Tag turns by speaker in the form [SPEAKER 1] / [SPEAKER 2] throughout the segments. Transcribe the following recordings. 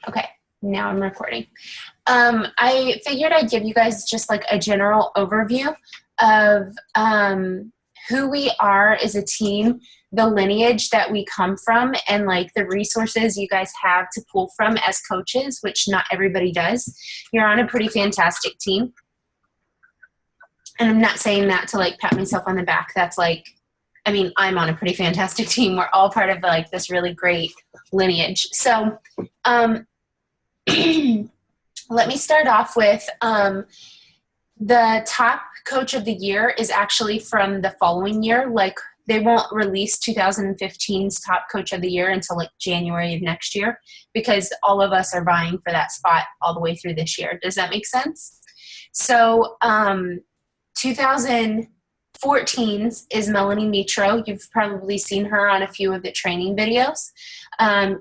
[SPEAKER 1] Okay, now I'm recording. I figured I'd give you guys just like a general overview of who we are as a team, the lineage that we come from, and like the resources you guys have to pull from as coaches, which not everybody does. You're on a pretty fantastic team. And I'm not saying that to like pat myself on the back. That's like, I mean, I'm on a pretty fantastic team. We're all part of like this really great lineage. So, let me start off with the top coach of the year is actually from the following year. Like they won't release 2015's top coach of the year until like January of next year because all of us are vying for that spot all the way through this year. Does that make sense? So 2014's is Melanie Mitro. You've probably seen her on a few of the training videos.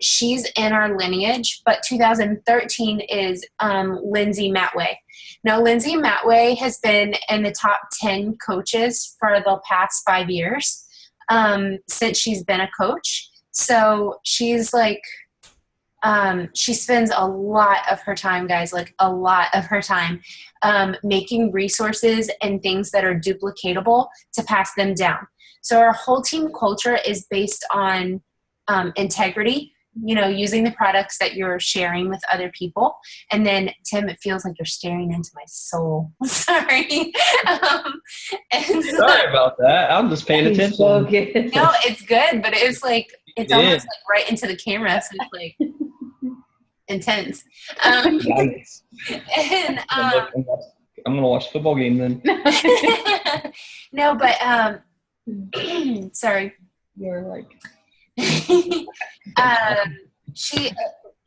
[SPEAKER 1] She's in our lineage, but 2013 is Lindsay Matway. Now, Lindsay Matway has been in the top 10 coaches for the past 5 years since she's been a coach. So she's like, she spends a lot of her time, guys, like a lot of her time making resources and things that are duplicatable to pass them down. So our whole team culture is based on integrity, you know, using the products that you're sharing with other people. And then, Tim, it feels like you're staring into my soul. Sorry.
[SPEAKER 2] Sorry about that. I'm just paying attention.
[SPEAKER 1] No, it's good, but it's like, it's almost like right into the camera. So it's like intense.
[SPEAKER 2] Nice.
[SPEAKER 1] And,
[SPEAKER 2] I'm going to watch the football game then.
[SPEAKER 1] no, but sorry.
[SPEAKER 2] You're like...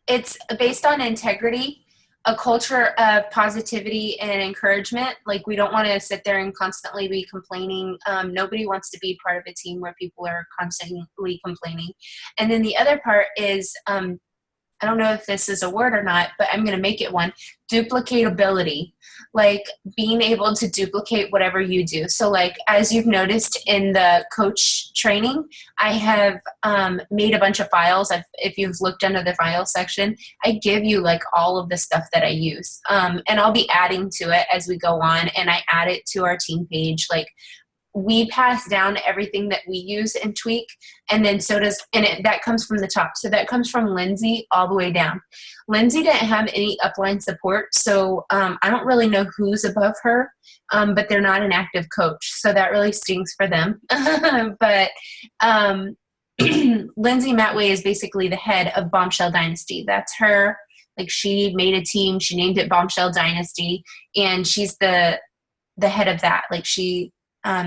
[SPEAKER 1] It's based on integrity, a culture of positivity and encouragement. Like we don't want to sit there and constantly be complaining. Nobody wants to be part of a team where people are constantly complaining. And then the other part is, I don't know if this is a word or not, but I'm going to make it one. Duplicatability, like being able to duplicate whatever you do. So like, as you've noticed in the coach training, I have made a bunch of files. If you've looked under the file section, I give you like all of the stuff that I use. And I'll be adding to it as we go on, and I add it to our team page. Like, we pass down everything that we use and tweak, and then so does, and that comes from the top. So that comes from Lindsay all the way down. Lindsay didn't have any upline support, so I don't really know who's above her, but they're not an active coach, so that really stinks for them. But Lindsay Matway is basically the head of Bombshell Dynasty. That's her. Like, she made a team, she named it Bombshell Dynasty, and she's the head of that. Like, she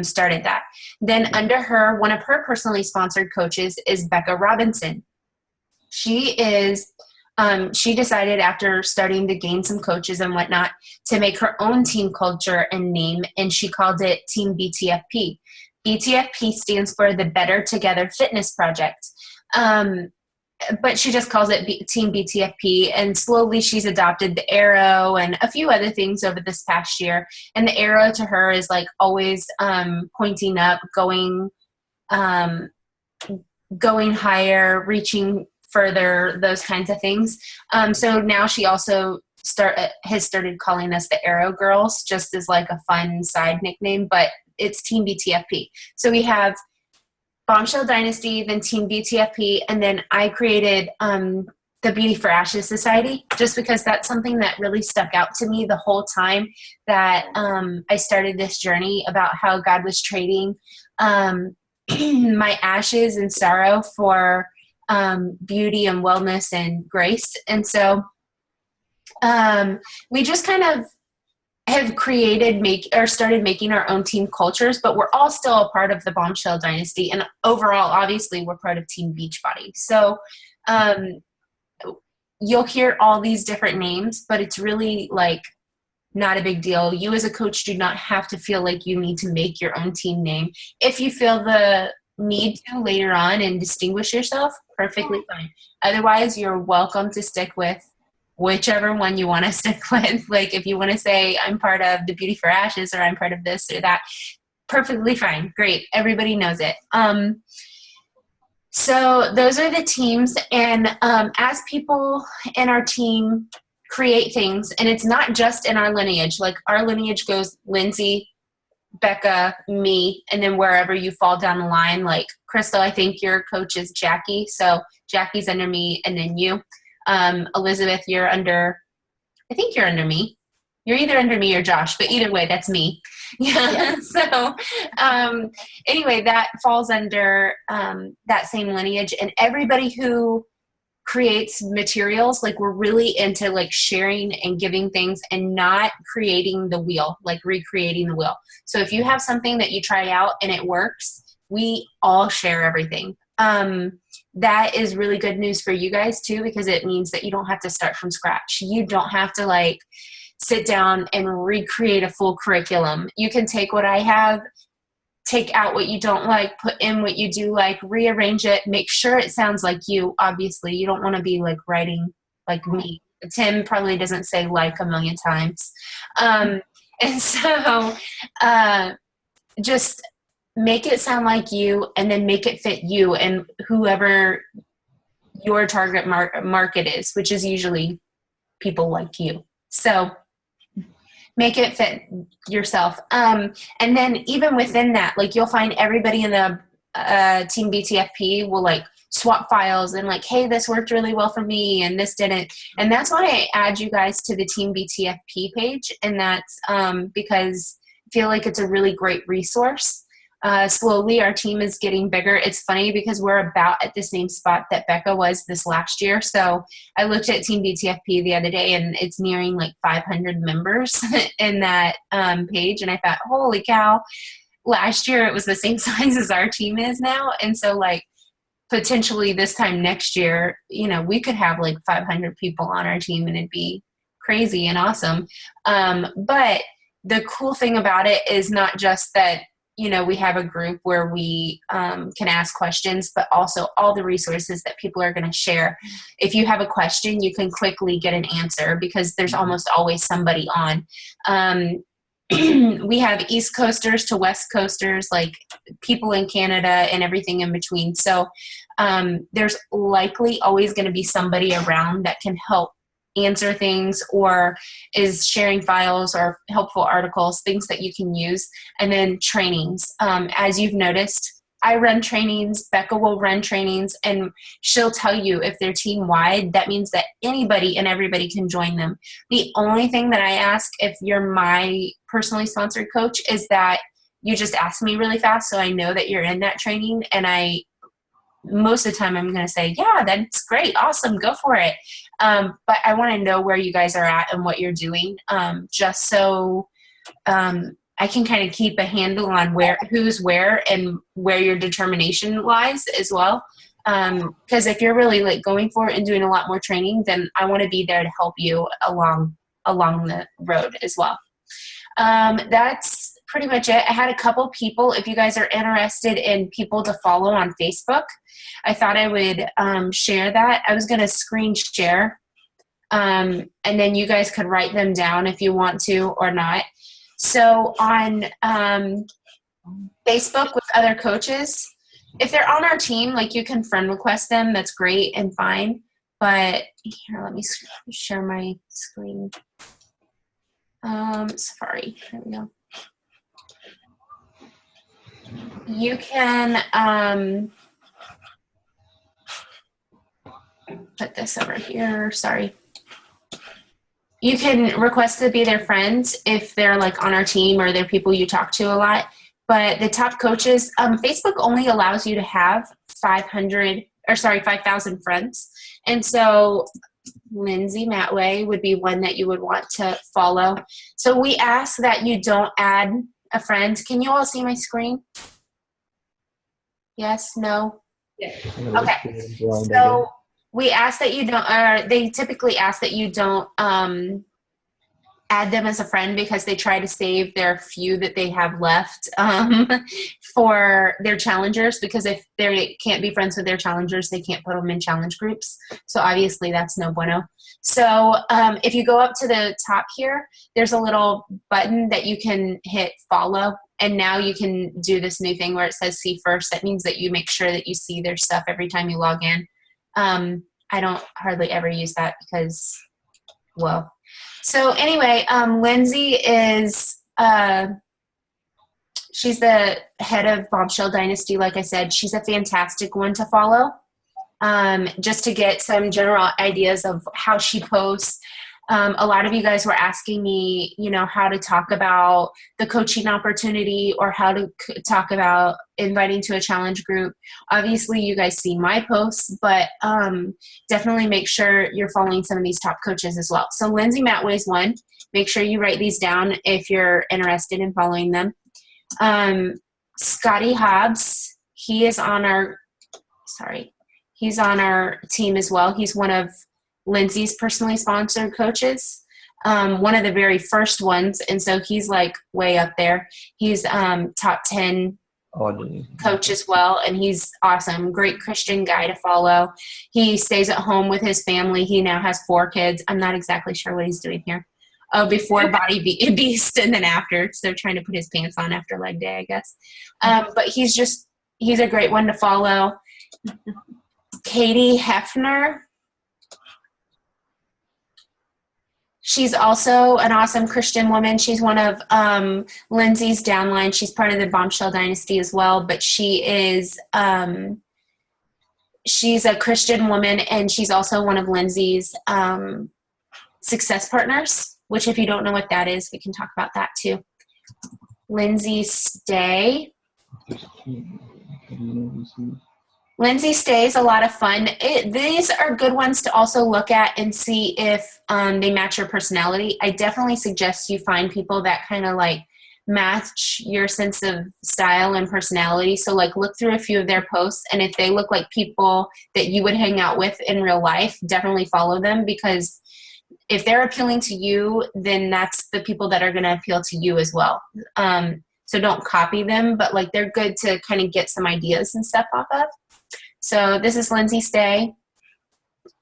[SPEAKER 1] started that. Then under her, one of her personally sponsored coaches is Becca Robinson. She decided after starting to gain some coaches and whatnot to make her own team culture and name, and she called it Team BTFP. BTFP stands for the Better Together Fitness Project. But she just calls it Team BTFP, and slowly she's adopted the arrow and a few other things over this past year. And the arrow to her is like always pointing up, going higher, reaching further, those kinds of things. So now she also has started calling us the Arrow Girls, just as like a fun side nickname, but it's Team BTFP. So we have Bombshell Dynasty, then Team BTFP, and then I created the Beauty for Ashes Society, just because that's something that really stuck out to me the whole time that I started this journey about how God was trading my ashes and sorrow for beauty and wellness and grace. And so we just kind of have started making our own team cultures, but we're all still a part of the Bombshell Dynasty. And overall, obviously, we're part of Team Beachbody. So you'll hear all these different names, but it's really like not a big deal. You as a coach do not have to feel like you need to make your own team name. If you feel the need to later on and distinguish yourself, perfectly fine. Otherwise, you're welcome to stick with whichever one you want to stick with. Like, if you want to say I'm part of the Beauty for Ashes or I'm part of this or that, perfectly fine. Great. Everybody knows it. So those are the teams. And as people in our team create things, and it's not just in our lineage, like our lineage goes Lindsay, Becca, me, and then wherever you fall down the line, like Crystal, I think your coach is Jackie. So Jackie's under me, and then you. Elizabeth, I think you're under me. You're either under me or Josh, but either way, that's me. Yeah. So anyway, that falls under that same lineage. And everybody who creates materials, like we're really into like sharing and giving things and not creating the wheel, like recreating the wheel. So if you have something that you try out and it works, we all share everything. That is really good news for you guys too, because it means that you don't have to start from scratch. You don't have to like sit down and recreate a full curriculum. You can take what I have, take out what you don't like, put in what you do like, rearrange it, make sure it sounds like you. Obviously, you don't want to be like writing like me. Tim probably doesn't say like a million times. And so just make it sound like you, and then make it fit you and whoever your target market is, which is usually people like you. So make it fit yourself. And then even within that, like you'll find everybody in the Team BTFP will like swap files and like, hey, this worked really well for me and this didn't. And that's why I add you guys to the Team BTFP page. And that's because I feel like it's a really great resource. Slowly our team is getting bigger. It's funny because we're about at the same spot that Becca was this last year. So I looked at Team BTFP the other day and it's nearing like 500 members in that page. And I thought, holy cow, last year it was the same size as our team is now. And so like potentially this time next year, you know, we could have like 500 people on our team and it'd be crazy and awesome. But the cool thing about it is not just that, you know, we have a group where we can ask questions, but also all the resources that people are going to share. If you have a question, you can quickly get an answer because there's almost always somebody on. We have East Coasters to West Coasters, like people in Canada and everything in between. So there's likely always going to be somebody around that can help answer things or is sharing files or helpful articles, things that you can use. And then trainings. As you've noticed, I run trainings, Becca will run trainings, and she'll tell you if they're team-wide, that means that anybody and everybody can join them. The only thing that I ask if you're my personally sponsored coach is that you just ask me really fast so I know that you're in that training, and most of the time I'm going to say, yeah, that's great. Awesome. Go for it. But I want to know where you guys are at and what you're doing, just so I can kind of keep a handle on who's where and where your determination lies as well. Because if you're really like going for it and doing a lot more training, then I want to be there to help you along the road as well. That's pretty much it. I had a couple people, if you guys are interested in people to follow on Facebook, I thought I would share that. I was going to screen share, and then you guys could write them down if you want to or not. So on Facebook with other coaches, if they're on our team, like you can friend request them, that's great and fine. But here, let me share my screen. Safari, there we go. You can put this over here, sorry. You can request to be their friends if they're like on our team or they're people you talk to a lot. But the top coaches, Facebook only allows you to have 5,000 friends. And so Lindsay Matway would be one that you would want to follow. So we ask that you don't add a friend. Can you all see my screen? Yes? No?
[SPEAKER 3] Yeah.
[SPEAKER 1] Okay. So we ask that you don't, or they typically ask that you don't add them as a friend because they try to save their few that they have left for their challengers, because if they can't be friends with their challengers, they can't put them in challenge groups. So obviously that's no bueno. So if you go up to the top here, there's a little button that you can hit follow. And now you can do this new thing where it says see first. That means that you make sure that you see their stuff every time you log in. I don't hardly ever use that because, well. So anyway, Lindsay is, she's the head of Bombshell Dynasty. Like I said, she's a fantastic one to follow. Just to get some general ideas of how she posts. A lot of you guys were asking me, how to talk about the coaching opportunity or how to talk about inviting to a challenge group. Obviously, you guys see my posts, but definitely make sure you're following some of these top coaches as well. So Lindsay Matway is one. Make sure you write these down if you're interested in following them. Scotty Hobbs, he's on our team as well. He's one of Lindsay's personally sponsored coaches, one of the very first ones, and so he's like way up there. He's top 10 coach as well, and he's awesome. Great Christian guy to follow. He stays at home with his family. He now has 4 kids. I'm not exactly sure what he's doing here. Oh, before Body Beast and then after. So trying to put his pants on after leg day, I guess. But he's a great one to follow. Katie Hefner. She's also an awesome Christian woman. She's one of Lindsay's downline. She's part of the Bombshell Dynasty as well, but she is she's a Christian woman, and she's also one of Lindsay's success partners, which if you don't know what that is, we can talk about that too. Lindsay Stay. Lindsay Stay is a lot of fun. These are good ones to also look at and see if they match your personality. I definitely suggest you find people that kind of like match your sense of style and personality. So like look through a few of their posts, and if they look like people that you would hang out with in real life, definitely follow them, because if they're appealing to you, then that's the people that are going to appeal to you as well. So don't copy them, but like they're good to kind of get some ideas and stuff off of. So this is Lindsay Stay.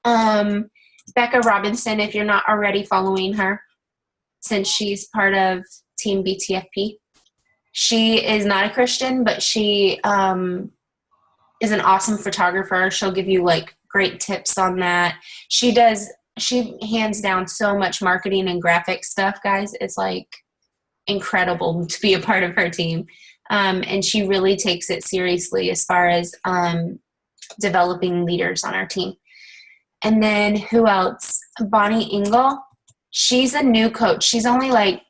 [SPEAKER 1] Becca Robinson, if you're not already following her, since she's part of Team BTFP. She is not a Christian, but she is an awesome photographer. She'll give you like great tips on that. She hands down so much marketing and graphic stuff, guys. It's like incredible to be a part of her team. And she really takes it seriously as far as developing leaders on our team. And then who else? Bonnie Engel. She's a new coach. She's only like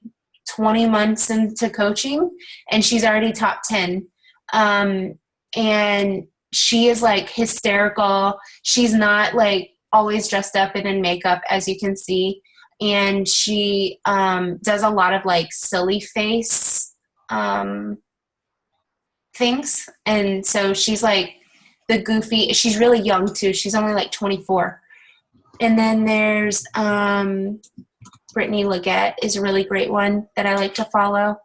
[SPEAKER 1] 20 months into coaching, and she's already top 10. And she is like hysterical. She's not like always dressed up and in makeup, as you can see. And she does a lot of like silly face things. And so she's like the goofy, she's really young too. She's only like 24. And then there's Brittany Leggett is a really great one that I like to follow.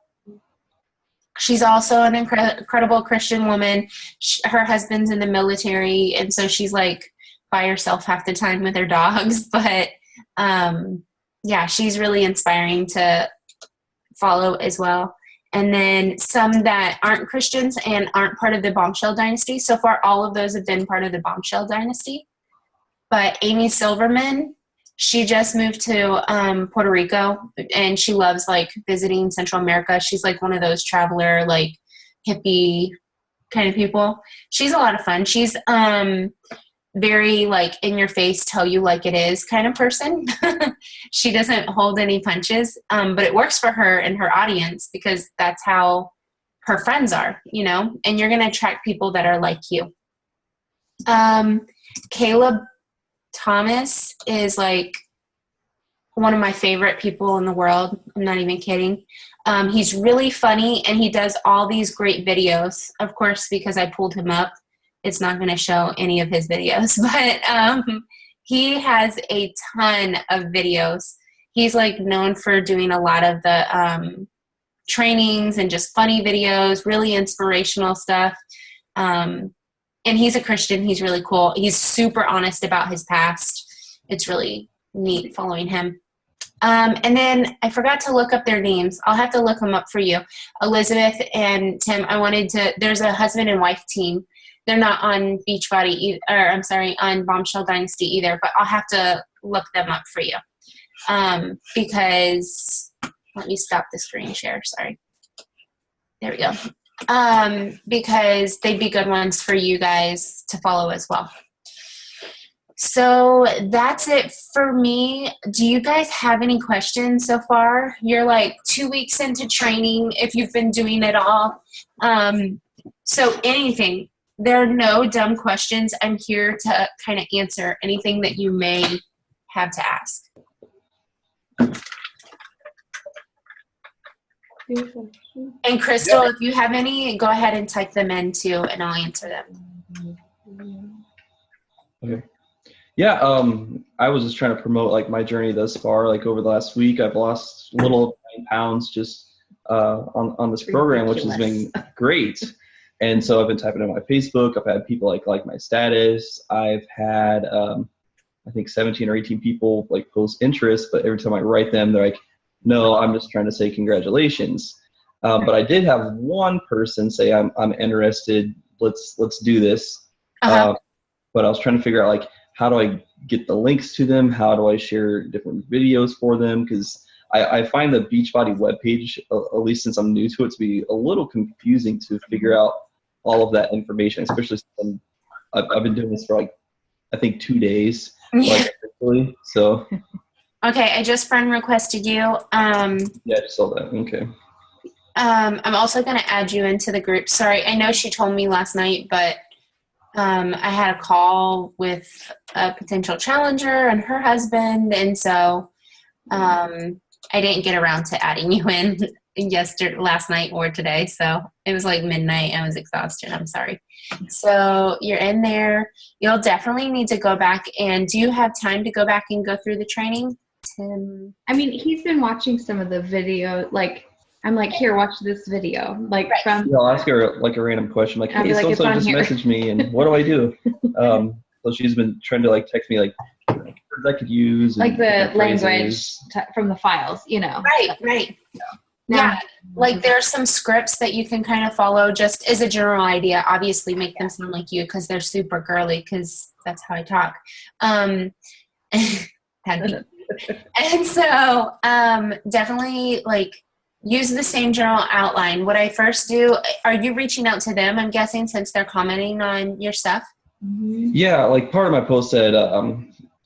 [SPEAKER 1] She's also an incredible Christian woman. Her husband's in the military, and so she's like by herself half the time with her dogs. But yeah, she's really inspiring to follow as well. And then some that aren't Christians and aren't part of the Bombshell Dynasty. So far, all of those have been part of the Bombshell Dynasty. But Amy Silverman, she just moved to Puerto Rico, and she loves like visiting Central America. She's like one of those traveler, like hippie kind of people. She's a lot of fun. She's very like in your face, tell you like it is kind of person. She doesn't hold any punches, but it works for her and her audience because that's how her friends are, you know, and you're going to attract people that are like you. Caleb Thomas is like one of my favorite people in the world. I'm not even kidding. He's really funny, and he does all these great videos. Of course, because I pulled him up, it's not going to show any of his videos, but he has a ton of videos. He's like known for doing a lot of the trainings and just funny videos, really inspirational stuff. And he's a Christian. He's really cool. He's super honest about his past. It's really neat following him. And then I forgot to look up their names. I'll have to look them up for you. Elizabeth and Tim, there's a husband and wife team. They're not on Beachbody, on Bombshell Dynasty either, but I'll have to look them up for you. Because, let me stop the screen share, sorry. There we go. Because they'd be good ones for you guys to follow as well. So that's it for me. Do you guys have any questions so far? You're like 2 weeks into training if you've been doing it all. So anything. There are no dumb questions. I'm here to kind of answer anything that you may have to ask. And Crystal, if you have any, go ahead and type them in too, and I'll answer them.
[SPEAKER 2] Okay. Yeah, I was just trying to promote like my journey thus far. Like over the last week, I've lost a little over 9 pounds just on this program, which has been great. And so I've been typing in my Facebook. I've had people like my status. I've had I think 17 or 18 people like post interest, but every time I write them, they're like, "No, I'm just trying to say congratulations." But I did have one person say, "I'm interested. Let's do this." But I was trying to figure out like, how do I get the links to them? How do I share different videos for them? Because I find the Beachbody webpage, at least since I'm new to it, to be a little confusing to figure out all of that information, especially since I've been doing this for like, I think 2 days. Like, so.
[SPEAKER 1] Okay, I just friend requested you.
[SPEAKER 2] Yeah, I just saw that. Okay.
[SPEAKER 1] I'm also going to add you into the group. Sorry, I know she told me last night, but I had a call with a potential challenger and her husband, and so I didn't get around to adding you in last night or today. So it was like midnight. I was exhausted. I'm sorry. So you're in there. You'll definitely need to go back. And do you have time to go back and go through the training, Tim?
[SPEAKER 3] I mean, he's been watching some of the video. Like, I'm like, here, watch this video. Like from.
[SPEAKER 2] Yeah, I'll ask her like a random question, like, "Hey, so just messaged me, and what do I do?" So she's been trying to like text me like words I could use,
[SPEAKER 3] like the language from the files, you know.
[SPEAKER 1] Right. Yeah, like there's some scripts that you can kind of follow just as a general idea. Obviously, make them sound like you because they're super girly, because that's how I talk. And so definitely like use the same general outline. What I first do, are you reaching out to them, I'm guessing, since they're commenting on your stuff?
[SPEAKER 2] Yeah, like part of my post said,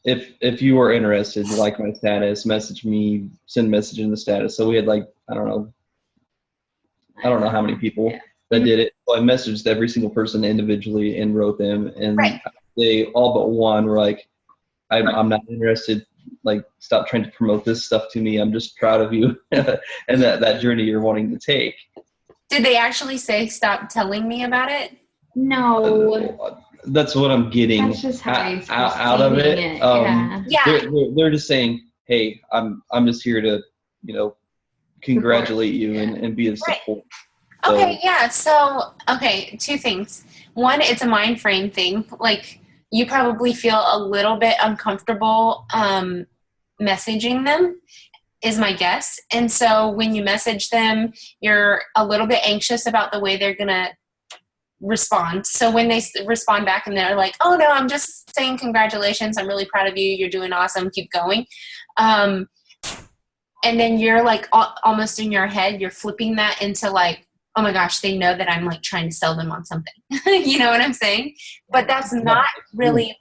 [SPEAKER 2] if you are interested, like my status, message me, send a message in the status. So we had like, I don't know how many people that did it. So I messaged every single person individually and wrote them, and they all but one were like, I'm not interested. Like, stop trying to promote this stuff to me. I'm just proud of you and that journey you're wanting to take.
[SPEAKER 1] Did they actually say, stop telling me about it?
[SPEAKER 3] No.
[SPEAKER 2] That's what I'm getting
[SPEAKER 3] That's just how
[SPEAKER 2] out of it. They're just saying, "Hey, I'm just here to, congratulate you and be a support." So,
[SPEAKER 1] okay, yeah. So, two things. One, it's a mind frame thing. Like, you probably feel a little bit uncomfortable messaging them, is my guess. And so when you message them, you're a little bit anxious about the way they're going to respond. So when they respond back and they're like, "Oh no, I'm just saying congratulations. I'm really proud of you. You're doing awesome. Keep going." And then you're like almost in your head, you're flipping that into like, "Oh my gosh, they know that I'm like trying to sell them on something." You know what I'm saying? But that's not really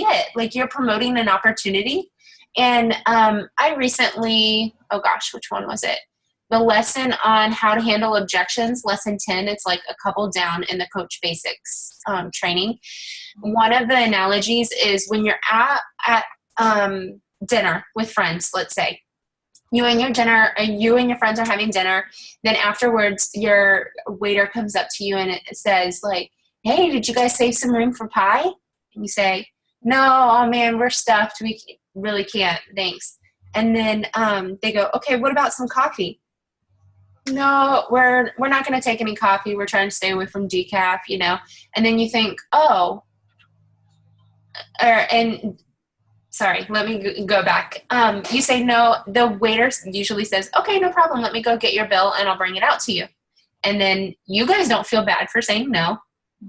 [SPEAKER 1] it. Like, you're promoting an opportunity. And I recently, which one was it? The lesson on how to handle objections, lesson 10, it's like a couple down in the Coach Basics training. One of the analogies is when you're at dinner with friends, let's say. You and your friends are having dinner. Then afterwards, your waiter comes up to you and it says like, "Hey, did you guys save some room for pie?" And you say, "No, oh man, we're stuffed. We really can't, thanks." And then they go, okay, what about some coffee? No, we're not going to take any coffee. We're trying to stay away from decaf, you know. And then you think, oh, and sorry, let me go back. You say no. The waiter usually says, okay, no problem. Let me go get your bill and I'll bring it out to you. And then you guys don't feel bad for saying no,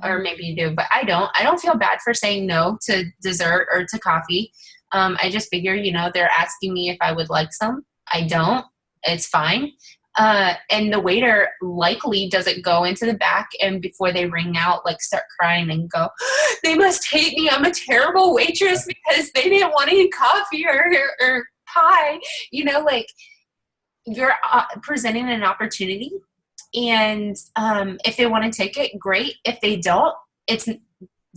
[SPEAKER 1] or maybe you do, but I don't. I don't feel bad for saying no to dessert or to coffee. I just figure, you know, they're asking me if I would like some. I don't. It's fine. And the waiter likely doesn't go into the back and before they ring out, like start crying and go, they must hate me. I'm a terrible waitress because they didn't want any coffee or pie. You know, like you're presenting an opportunity. And if they want to take it, great. If they don't,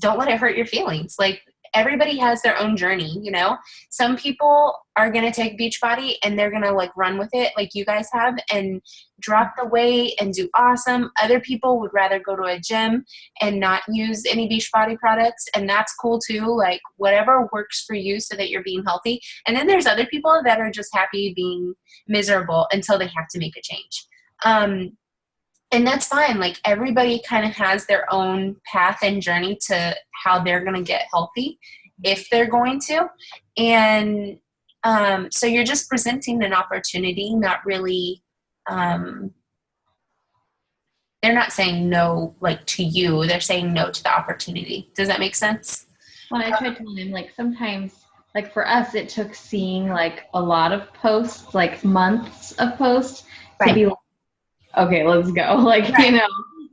[SPEAKER 1] don't let it hurt your feelings. Like everybody has their own journey, you know. Some people are going to take Beachbody and they're going to like run with it like you guys have and drop the weight and do awesome. Other people would rather go to a gym and not use any Beachbody products, and that's cool too. Like whatever works for you so that you're being healthy. And then there's other people that are just happy being miserable until they have to make a change. And that's fine. Like everybody kind of has their own path and journey to how they're going to get healthy if they're going to. And so you're just presenting an opportunity, not really, they're not saying no, like to you, they're saying no to the opportunity. Does that make sense?
[SPEAKER 3] When I tried telling him, like sometimes, like for us, it took seeing like a lot of posts, like months of posts to be like, okay, let's go. Like, you know,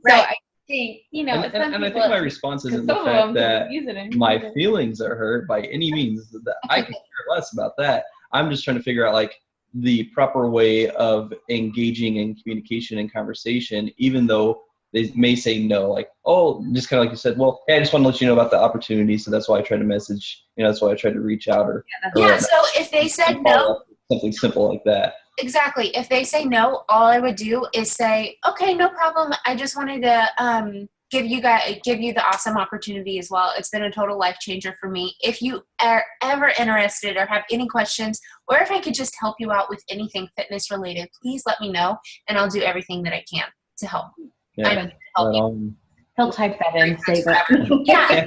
[SPEAKER 3] so I think, you know,
[SPEAKER 2] and I think my response isn't the fact that my feelings are hurt by any means. That I can care less about that. I'm just trying to figure out like the proper way of engaging in communication and conversation, even though they may say no, like, oh, just kind of like you said, well, hey, I just want to let you know about the opportunity. So that's why I tried to message, you know, that's why I tried to reach out or
[SPEAKER 1] so if they said no,
[SPEAKER 2] something simple like that.
[SPEAKER 1] Exactly. If they say no, all I would do is say, okay, no problem. I just wanted to give you the awesome opportunity as well. It's been a total life changer for me. If you are ever interested or have any questions, or if I could just help you out with anything fitness related, please let me know and I'll do everything that I can to help.
[SPEAKER 2] Yeah.
[SPEAKER 3] He'll type that in and say that.
[SPEAKER 1] Yeah.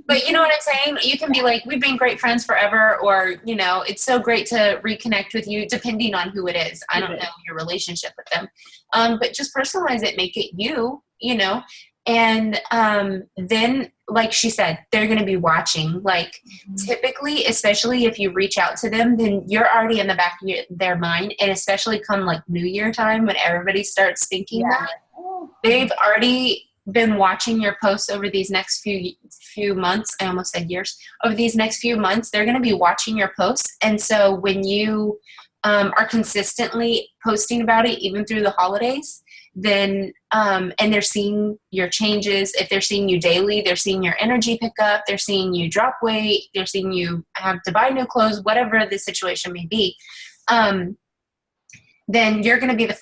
[SPEAKER 1] But you know what I'm saying? You can be like, we've been great friends forever, or, you know, it's so great to reconnect with you, depending on who it is. I don't know your relationship with them. But just personalize it, make it you, you know. And then, like she said, they're going to be watching. Like, typically, especially if you reach out to them, then you're already in the back of their mind. And especially come, like, New Year time when everybody starts thinking that, they've already been watching your posts over these next few months. I almost said years. Over these next few months, they're going to be watching your posts. And so when you are consistently posting about it, even through the holidays, then and they're seeing your changes. If they're seeing you daily, they're seeing your energy pick up, they're seeing you drop weight, they're seeing you have to buy new clothes, whatever the situation may be, then you're going to be the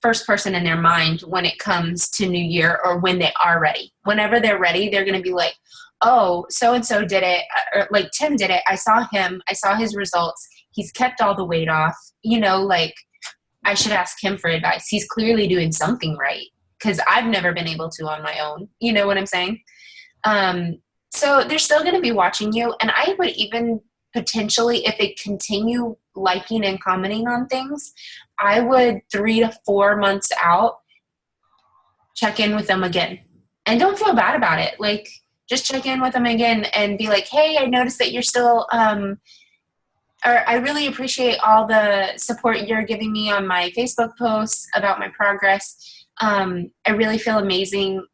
[SPEAKER 1] first person in their mind when it comes to New Year, or when they are ready. Whenever they're ready, they're going to be like, oh, so-and-so did it, or like Tim did it. I saw him. I saw his results. He's kept all the weight off. You know, like, I should ask him for advice. He's clearly doing something right, because I've never been able to on my own. You know what I'm saying? So they're still going to be watching you. And I would even potentially, if they continue liking and commenting on things, I would 3 to 4 months out, check in with them again. And don't feel bad about it. Like, just check in with them again and be like, hey, I noticed that you're still, or I really appreciate all the support you're giving me on my Facebook posts about my progress. I really feel amazing.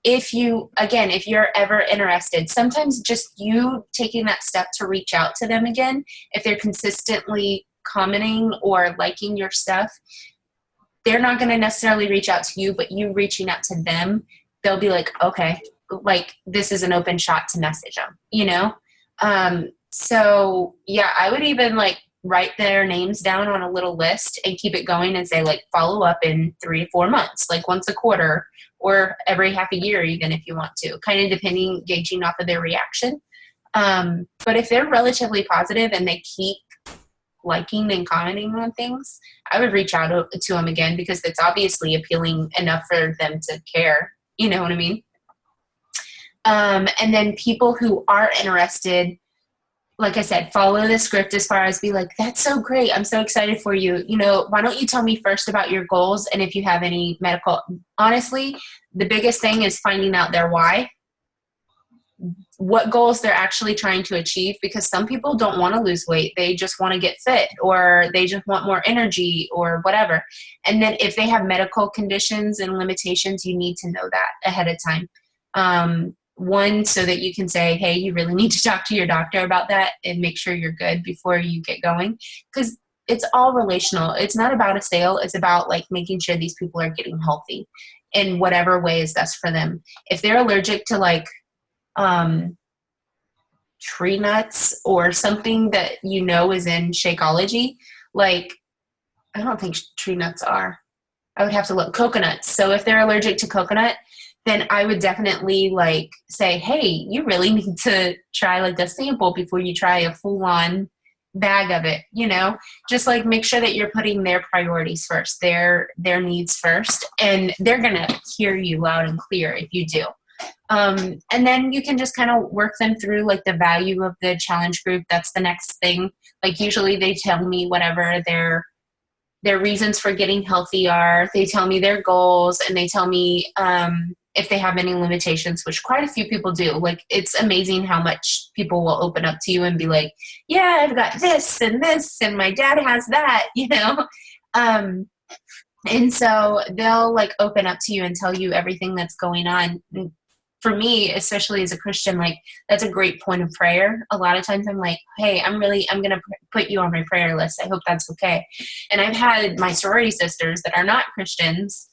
[SPEAKER 1] If you're ever interested, sometimes just you taking that step to reach out to them again, if they're consistently commenting or liking your stuff, they're not going to necessarily reach out to you, but you reaching out to them, they'll be like, okay, like, this is an open shot to message them, you know? So yeah, I would even like write their names down on a little list and keep it going and say, like, follow up in 3 to 4 months, like once a quarter or every half a year, even if you want to, kind of gauging off of their reaction. But if they're relatively positive and they keep liking and commenting on things, I would reach out to them again because it's obviously appealing enough for them to care. You know what I mean? And then people who are interested, like I said, follow the script as far as be like, that's so great. I'm so excited for you. You know, why don't you tell me first about your goals? And if you have any medical, honestly, the biggest thing is finding out their why, what goals they're actually trying to achieve, because some people don't want to lose weight. They just want to get fit, or they just want more energy or whatever. And then if they have medical conditions and limitations, you need to know that ahead of time. One, so that you can say, hey, you really need to talk to your doctor about that and make sure you're good before you get going. Because it's all relational. It's not about a sale. It's about like making sure these people are getting healthy in whatever way is best for them. If they're allergic to like tree nuts or something that you know is in Shakeology, like I don't think tree nuts are. I would have to look. Coconuts. So if they're allergic to coconut, then I would definitely like say, hey, you really need to try like a sample before you try a full-on bag of it, you know, just like make sure that you're putting their priorities first, their needs first, and they're going to hear you loud and clear if you do. And then you can just kind of work them through like the value of the challenge group. That's the next thing. Like usually they tell me whatever their reasons for getting healthy are. They tell me their goals, and they tell me, if they have any limitations, which quite a few people do. Like, it's amazing how much people will open up to you and be like, yeah, I've got this, and my dad has that, you know? And so they'll like open up to you and tell you everything that's going on. And for me, especially as a Christian, like that's a great point of prayer. A lot of times I'm like, hey, I'm going to put you on my prayer list. I hope that's okay. And I've had my sorority sisters that are not Christians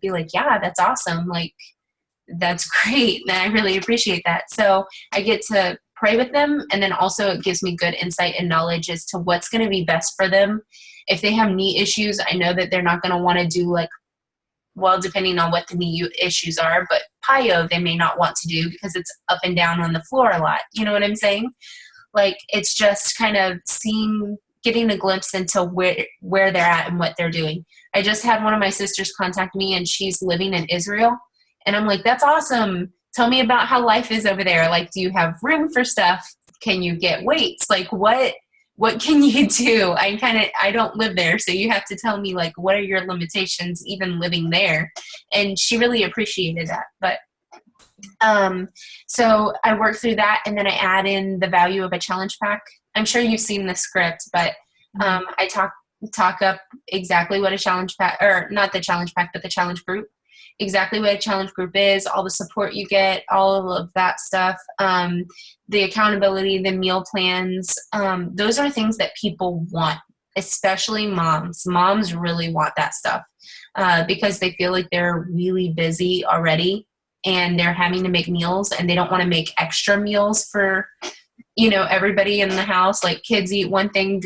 [SPEAKER 1] be like, yeah, that's awesome. Like, that's great. And I really appreciate that. So I get to pray with them. And then also it gives me good insight and knowledge as to what's going to be best for them. If they have knee issues, I know that they're not going to want to do like, well, depending on what the knee issues are, but PIO they may not want to do because it's up and down on the floor a lot. You know what I'm saying? Like, it's just kind of getting a glimpse into where they're at and what they're doing. I just had one of my sisters contact me, and she's living in Israel. And I'm like, that's awesome. Tell me about how life is over there. Like, do you have room for stuff? Can you get weights? Like, what can you do? I don't live there. So you have to tell me, like, what are your limitations even living there? And she really appreciated that. But, so I work through that, and then I add in the value of a challenge pack. I'm sure you've seen the script, but, I talk up exactly what a challenge pack, or not the challenge pack, but the challenge group. Exactly what a challenge group is, all the support you get, all of that stuff, the accountability, the meal plans. Those are things that people want, especially moms. Moms really want that stuff because they feel like they're really busy already, and they're having to make meals, and they don't want to make extra meals for, you know, everybody in the house. Like, kids eat one thing,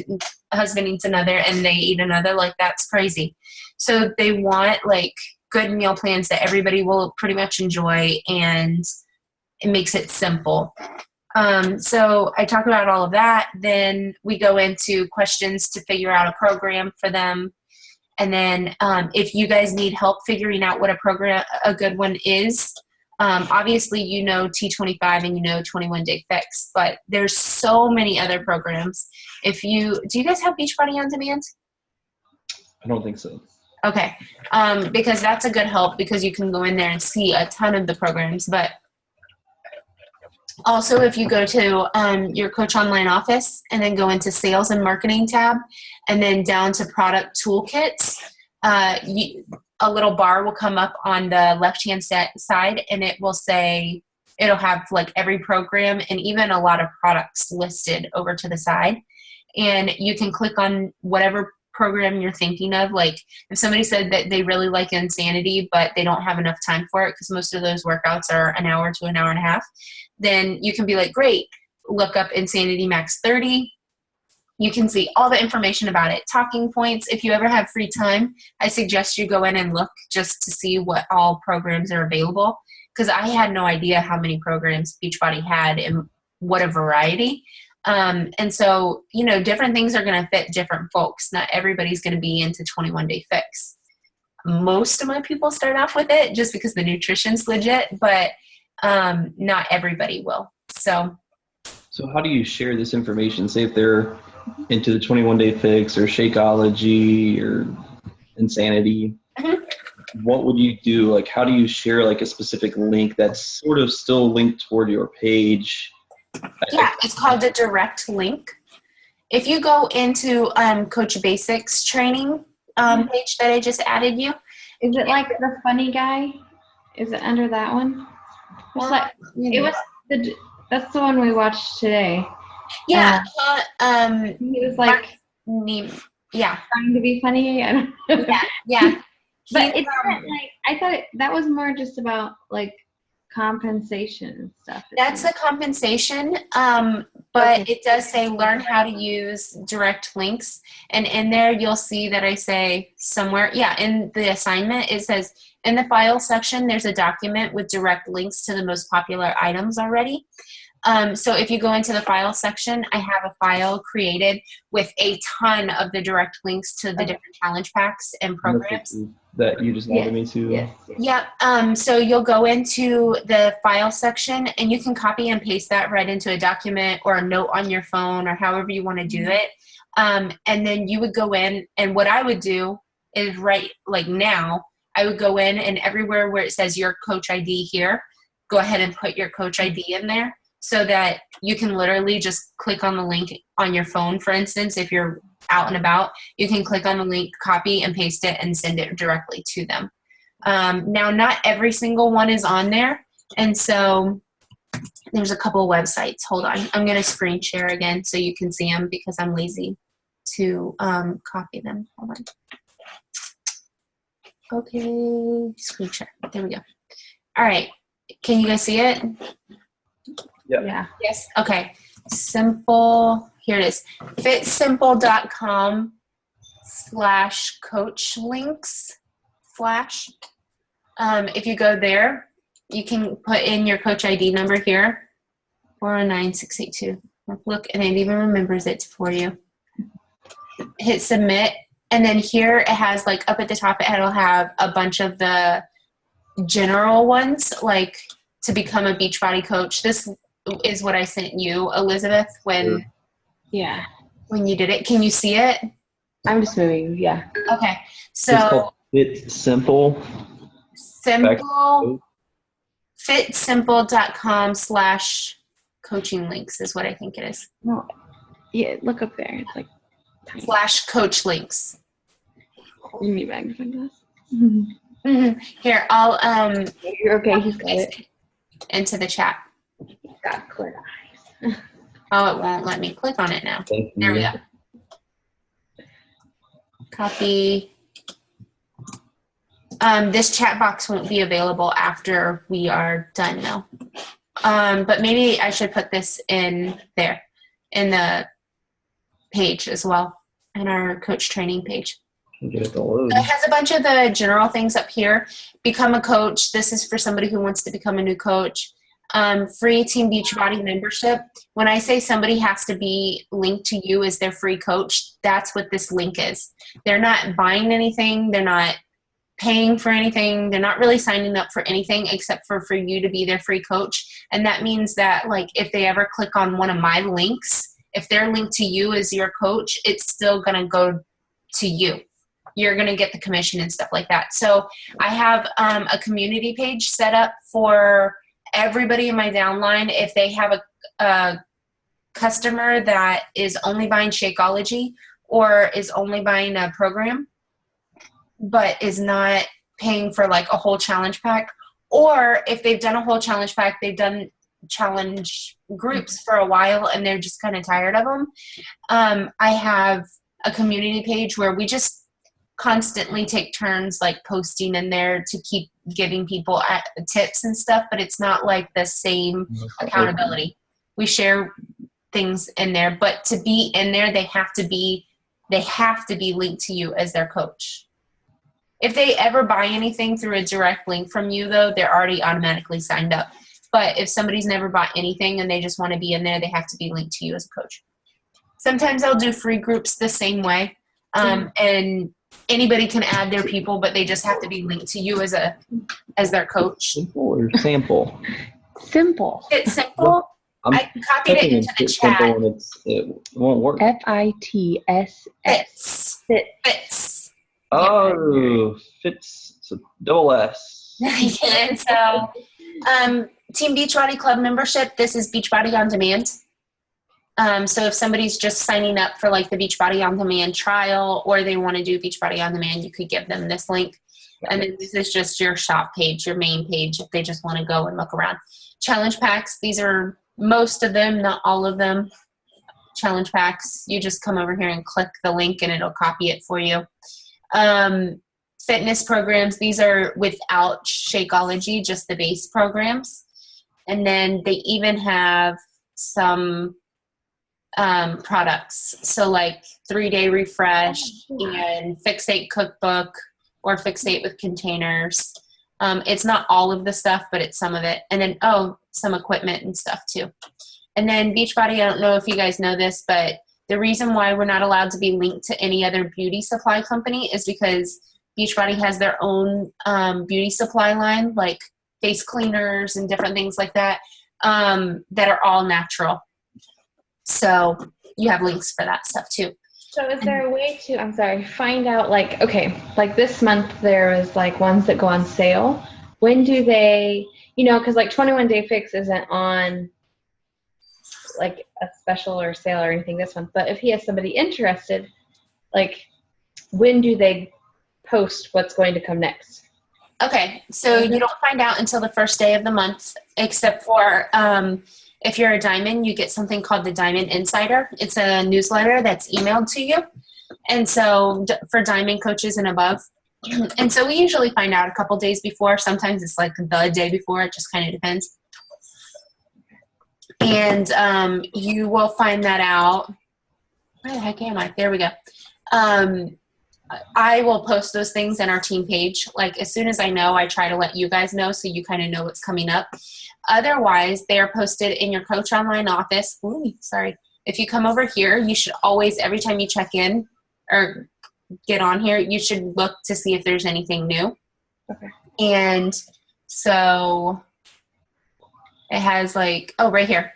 [SPEAKER 1] husband eats another, and they eat another. Like, that's crazy. So they want like good meal plans that everybody will pretty much enjoy, and it makes it simple. So I talk about all of that. Then we go into questions to figure out a program for them. And then if you guys need help figuring out what a good one is, obviously you know T25 and you know 21 Day Fix, but there's so many other programs. Do you guys have Beachbody On Demand?
[SPEAKER 2] I don't think so.
[SPEAKER 1] Okay. Because that's a good help, because you can go in there and see a ton of the programs. But also, if you go to your Coach Online office and then go into Sales and Marketing tab, and then down to Product Toolkits, a little bar will come up on the left-hand side, and it'll have like every program and even a lot of products listed over to the side. And you can click on whatever program you're thinking of. Like, if somebody said that they really like Insanity, but they don't have enough time for it, because most of those workouts are an hour to an hour and a half, then you can be like, great, look up Insanity Max 30. You can see all the information about it. Talking points. If you ever have free time, I suggest you go in and look just to see what all programs are available, because I had no idea how many programs Beachbody had and what a variety. And so, different things are going to fit different folks. Not everybody's going to be into 21 Day Fix. Most of my people start off with it just because the nutrition's legit, but not everybody will. So
[SPEAKER 2] how do you share this information? Say if they're into the 21 Day Fix or Shakeology or Insanity, what would you do? Like, how do you share like a specific link that's sort of still linked toward your page?
[SPEAKER 1] Yeah, it's called a direct link. If you go into Coach Basics training page that I just added you.
[SPEAKER 3] Is it like the funny guy? Is it under that one? That's the one we watched today.
[SPEAKER 1] Yeah.
[SPEAKER 3] He was like trying to be funny. I don't know.
[SPEAKER 1] Yeah.
[SPEAKER 3] But it's not like, I thought that was more just about like compensation and stuff.
[SPEAKER 1] That's a compensation, but it does say learn how to use direct links. And in there, you'll see that I say somewhere, in the assignment, it says in the file section, there's a document with direct links to the most popular items already. So if you go into the file section, I have a file created with a ton of the direct links to the different challenge packs and programs.
[SPEAKER 2] That you just added me to.
[SPEAKER 3] Yes.
[SPEAKER 1] Yeah. So you'll go into the file section and you can copy and paste that right into a document or a note on your phone or however you want to do it. And then you would go in, and what I would do is now, I would go in and everywhere where it says your coach ID here, go ahead and put your coach ID in there so that you can literally just click on the link on your phone. For instance, if you're out and about, you can click on the link, copy and paste it, and send it directly to them. Now, not every single one is on there, and so there's a couple websites. Hold on. I'm going to screen share again so you can see them because I'm lazy to copy them. Hold on. Okay, screen share. There we go. All right. Can you guys see it?
[SPEAKER 3] Yeah.
[SPEAKER 1] Yes. Okay. Simple. Here it is. fitsimple.com/coachlinks/. If you go there, you can put in your coach ID number here, 409682. Look, and it even remembers it for you. Hit submit, and then here it has like up at the top, it'll have a bunch of the general ones, like to become a Beachbody coach. This is what I sent you, Elizabeth, when you did it. Can you see it?
[SPEAKER 3] I'm just moving. Yeah.
[SPEAKER 1] Okay.
[SPEAKER 2] So it's called Fit Simple.
[SPEAKER 1] Fitsimple.com/coaching links is what I think it is.
[SPEAKER 3] No. Yeah. Look up there. It's like tiny.
[SPEAKER 1] /coach links.
[SPEAKER 3] You need magnifying glass.
[SPEAKER 1] Here, I'll
[SPEAKER 3] You're okay. He's got it.
[SPEAKER 1] Into the chat.
[SPEAKER 3] He's got clear eyes.
[SPEAKER 1] Oh, it won't let me click on it now. There we go. Copy. This chat box won't be available after we are done though. But maybe I should put this in there, in the page as well, in our coach training page.
[SPEAKER 2] Get the load.
[SPEAKER 1] It has a bunch of the general things up here. Become a coach. This is for somebody who wants to become a new coach. Free Team Beachbody membership. When I say somebody has to be linked to you as their free coach, that's what this link is. They're not buying anything. They're not paying for anything. They're not really signing up for anything except for you to be their free coach. And that means that like if they ever click on one of my links, if they're linked to you as your coach, it's still going to go to you. You're going to get the commission and stuff like that. So I have a community page set up for everybody in my downline. If they have a customer that is only buying Shakeology or is only buying a program, but is not paying for like a whole challenge pack, or if they've done a whole challenge pack, they've done challenge groups for a while and they're just kind of tired of them. I have a community page where we just constantly take turns like posting in there to keep giving people tips and stuff, but it's not like the same accountability. We share things in there, but to be in there, they have to be linked to you as their coach. If they ever buy anything through a direct link from you though, they're already automatically signed up. But if somebody's never bought anything and they just want to be in there, they have to be linked to you as a coach. Sometimes I'll do free groups the same way. And anybody can add their people, but they just have to be linked to you as their coach.
[SPEAKER 2] Simple or sample?
[SPEAKER 3] Simple.
[SPEAKER 1] It's simple.
[SPEAKER 2] I'm
[SPEAKER 1] I copied it
[SPEAKER 2] typing
[SPEAKER 1] into the
[SPEAKER 2] simple
[SPEAKER 1] chat.
[SPEAKER 2] and it won't work.
[SPEAKER 3] FITSS.
[SPEAKER 1] Fits.
[SPEAKER 3] Fit.
[SPEAKER 1] Fits.
[SPEAKER 2] Oh, fits. So double S.
[SPEAKER 1] And so, Team Beachbody Club membership, this is Beachbody On Demand. So if somebody's just signing up for like the Beachbody On Demand trial, or they want to do Beachbody On Demand, you could give them this link. And then this is just your shop page, your main page, if they just want to go and look around. Challenge packs, these are most of them, not all of them. Challenge packs, you just come over here and click the link and it'll copy it for you. Fitness programs, these are without Shakeology, just the base programs. And then they even have some products. So like 3-day refresh and Fixate cookbook or Fixate with containers. It's not all of the stuff, but it's some of it. And then, some equipment and stuff too. And then Beachbody, I don't know if you guys know this, but the reason why we're not allowed to be linked to any other beauty supply company is because Beachbody has their own beauty supply line, like face cleaners and different things like that, that are all natural. So you have links for that stuff too.
[SPEAKER 3] So is there a way to, find out like, okay, like this month there was like ones that go on sale. When do they, because like 21 Day Fix isn't on like a special or sale or anything this month, but if he has somebody interested, like when do they post what's going to come next?
[SPEAKER 1] Okay, so you don't find out until the first day of the month, except for if you're a Diamond, you get something called the Diamond Insider. It's a newsletter that's emailed to you. And so for Diamond coaches and above. And so we usually find out a couple days before. Sometimes it's like the day before. It just kind of depends. And you will find that out. Where the heck am I? There we go. I will post those things in our team page. Like as soon as I know, I try to let you guys know so you kind of know what's coming up. Otherwise, they are posted in your Coach Online office. Ooh, sorry. If you come over here, you should always, every time you check in or get on here, you should look to see if there's anything new.
[SPEAKER 3] Okay.
[SPEAKER 1] And so it has like, right here.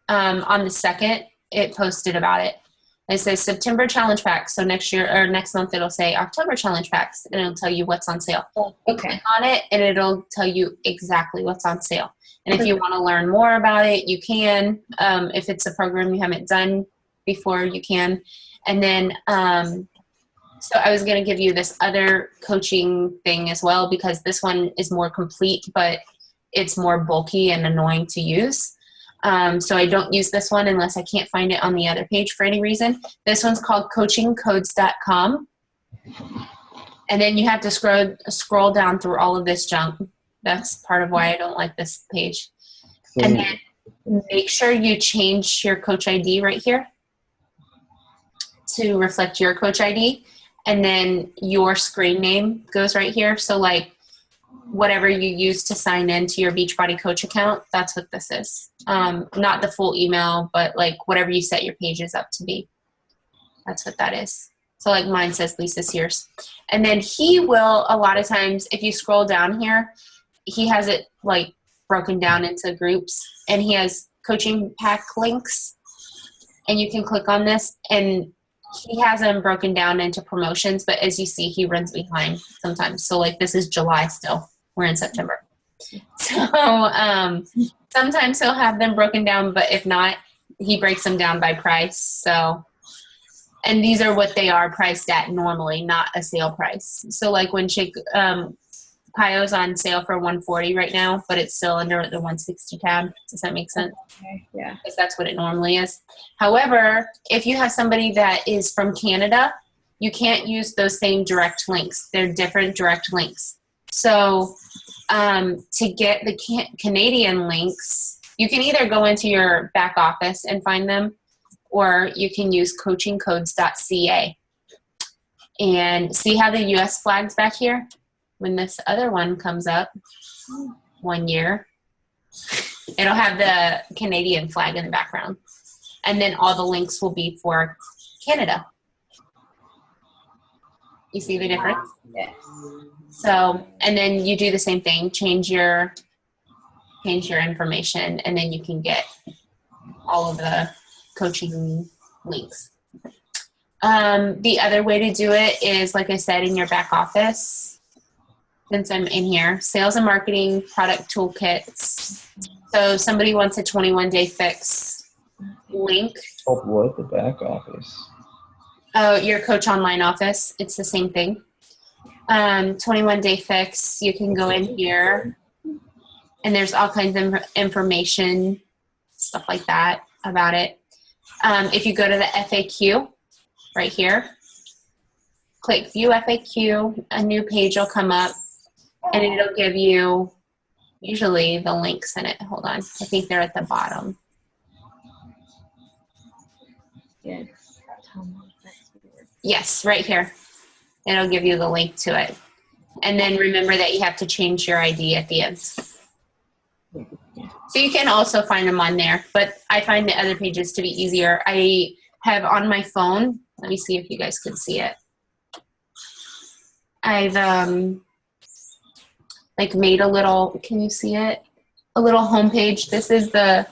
[SPEAKER 1] On the 2nd, it posted about it. It says September challenge packs. So next month it'll say October challenge packs, and it'll tell you what's on sale. You click on it and it'll tell you exactly what's on sale. And if you want to learn more about it, you can. If it's a program you haven't done before, you can. And then, so I was going to give you this other coaching thing as well, because this one is more complete, but it's more bulky and annoying to use. So I don't use this one unless I can't find it on the other page for any reason. This one's called coachingcodes.com. And then you have to scroll down through all of this junk. That's part of why I don't like this page. And then make sure you change your coach ID right here to reflect your coach ID. And then your screen name goes right here. So like whatever you use to sign into your Beachbody Coach account, that's what this is. Not the full email, but like whatever you set your pages up to be. That's what that is. So like mine says Lisa Sears. And then he will, a lot of times, if you scroll down here, he has it like broken down into groups, and he has coaching pack links, and you can click on this, and he has them broken down into promotions, but as you see, he runs behind sometimes. So like this is July still. We're in September. So sometimes he'll have them broken down, but if not, he breaks them down by price. So, and these are what they are priced at normally, not a sale price. So like when Pio's on sale for $140 right now, but it's still under the $160 tab. Does that make sense?
[SPEAKER 3] Okay, yeah.
[SPEAKER 1] Because that's what it normally is. However, if you have somebody that is from Canada, you can't use those same direct links. They're different direct links. So to get the Canadian links, you can either go into your back office and find them, or you can use coachingcodes.ca. And see how the US flag's back here? When this other one comes up, 1 year. It'll have the Canadian flag in the background. And then all the links will be for Canada. You see the difference?
[SPEAKER 3] Yes.
[SPEAKER 1] So, and then you do the same thing, change your information, and then you can get all of the coaching links. The other way to do it is, like I said, in your back office. Since I'm in here, sales and marketing, product toolkits. So somebody wants a 21-day fix link.
[SPEAKER 2] Oh, what? The back office.
[SPEAKER 1] Oh, your Coach Online office. It's the same thing. 21-day fix. You can go in here, and there's all kinds of information, stuff like that about it. If you go to the FAQ right here, click View FAQ, a new page will come up, and it'll give you usually the links in it. Hold on. I think they're at the bottom.
[SPEAKER 3] Yes. That's weird.
[SPEAKER 1] Yes, right here. It'll give you the link to it. And then remember that you have to change your ID at the end. So you can also find them on there, but I find the other pages to be easier. I have on my phone, let me see if you guys can see it. I've like made a little, can you see it? A little homepage. This is the